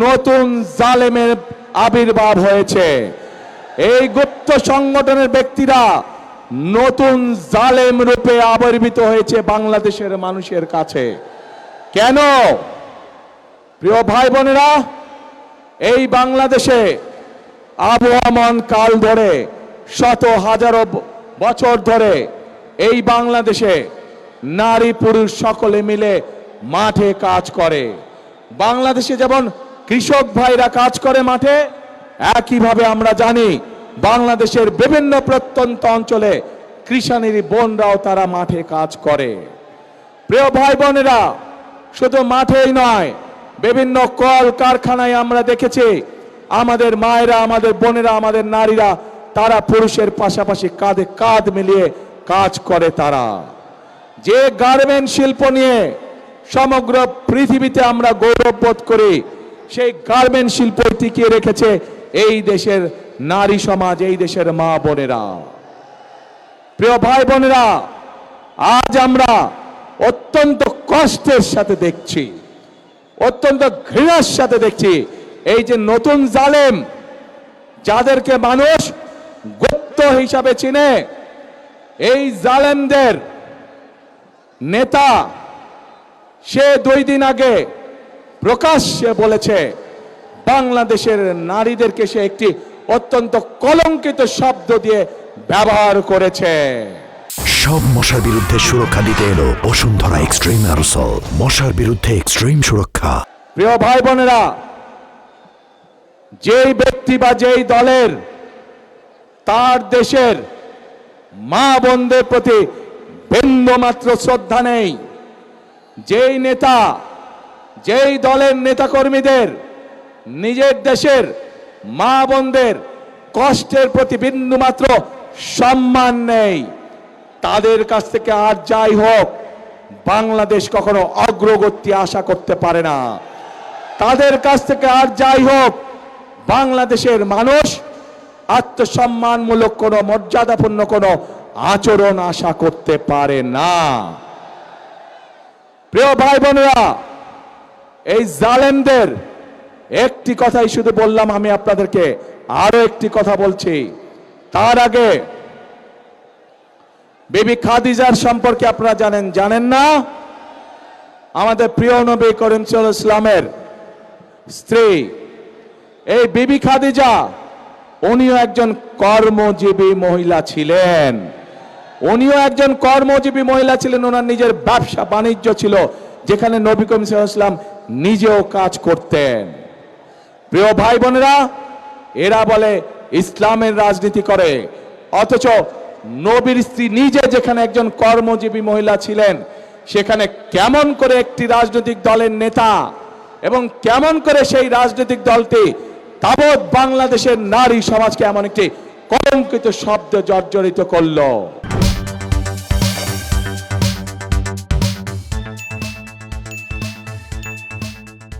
নতুন জালেমের আবির্ভাব হয়েছে। এই গুপ্ত সংগঠনের ব্যক্তিরা নতুন জালেম রূপে আবির্ভূত হয়েছে বাংলাদেশের মানুষের কাছে। কেন? প্রিয় ভাই বোনেরা, এই বাংলাদেশে আবহমান কাল ধরে, শত হাজারো বছর ধরে এই বাংলাদেশে নারী পুরুষ সকলে মিলে মাঠে কাজ করে। বাংলাদেশে যেমন কৃষক ভাইরা কাজ করে মাঠে, একইভাবে আমরা জানি বাংলাদেশের বিভিন্ন প্রত্যন্ত অঞ্চলে কৃষানীর বোনরাও তারা মাঠে কাজ করে। প্রিয় ভাই বোনেরা, শুধু মাঠেই নয়, বিভিন্ন কল কারখানায় আমরা দেখেছি আমাদের মায়েরা, আমাদের বোনেরা, আমাদের নারীরা তারা পুরুষের পাশাপাশি কাঁধে কাঁধ মিলিয়ে কাজ করে। তারা যে গার্মেন্ট শিল্প নিয়ে সমগ্র পৃথিবীতে আমরা গৌরববোধ করি, সেই গার্মেন্ট শিল্প টিকিয়ে রেখেছে এই দেশের নারী সমাজ, এই দেশের মা বোনেরা। প্রিয় ভাই বোনেরা, আজ আমরা অত্যন্ত কষ্টের সাথে দেখছি, অত্যন্ত ঘৃণার সাথে দেখছি এই যে নতুন জালেম, যাদেরকে মানুষ গুপ্ত হিসাবে চিনে, এই জালেমদের নেতা সে 2 দিন আগে প্রকাশ্যে বলেছে বাংলাদেশের নারীদেরকে সে একটি অত্যন্ত কলঙ্কিত শব্দ দিয়ে ব্যবহার করেছে। সব মশার বিরুদ্ধে সুরক্ষা দিতে এলো বসুন্ধরা এক্সট্রিম অ্যারোসল, মশার বিরুদ্ধে এক্সট্রিম সুরক্ষা। প্রিয় ভাই বোনেরা, যেই ব্যক্তি বা যেই দলের তার দেশের মা বোনদের প্রতি বিন্দুমাত্র শ্রদ্ধা নেই, যেই নেতা, যেই দলের নেতাকর্মীদের নিজের দেশের মা বোনদের কষ্টের প্রতি বিন্দুমাত্র সম্মান নেই, তাদের কাছ থেকে আর যাই হোক বাংলাদেশ কখনো অগ্রগতি আশা করতে পারে না। তাদের কাছ থেকে আর যাই হোক বাংলাদেশের মানুষ আত্মসম্মানমূলক কোনো মর্যাদাপূর্ণ কোনো আচরণ আশা করতে পারে না। প্রিয় ভাই বোনেরা, এই জালেমদের একটি কথাই শুধু বললাম, আমি আপনাদেরকে আরো একটি কথা বলছি। তার আগে বিবি খাদিজার সম্পর্কে আপনারা জানেন না? আমাদের প্রিয় নবী করিম সাল্লাল্লাহু আলাইহি ওয়াসাল্লামের স্ত্রী এই বিবি খাদিজা, উনিও একজন কর্মজীবী মহিলা ছিলেন। উনিও একজন কর্মজীবী মহিলা ছিলেন। ওনার নিজের ব্যবসা বাণিজ্য ছিল, যেখানে নবী করিম সাল্লাল্লাহু আলাইহি ওয়াসাল্লাম নিজেও কাজ করতেন। প্রিয় ভাই বোনেরা, এরা বলে ইসলামের রাজনীতি করে, অথচ নবীর স্ত্রী নিজে যেখানে একজন কর্মজীবী মহিলা ছিলেন, সেখানে কেমন করে একটি রাজনৈতিক দলের নেতা এবং কেমন করে সেই রাজনৈতিক দলটি তাবৎ বাংলাদেশের নারী সমাজকে এমন একটি কলঙ্কিত শব্দ জর্জরিত করলো।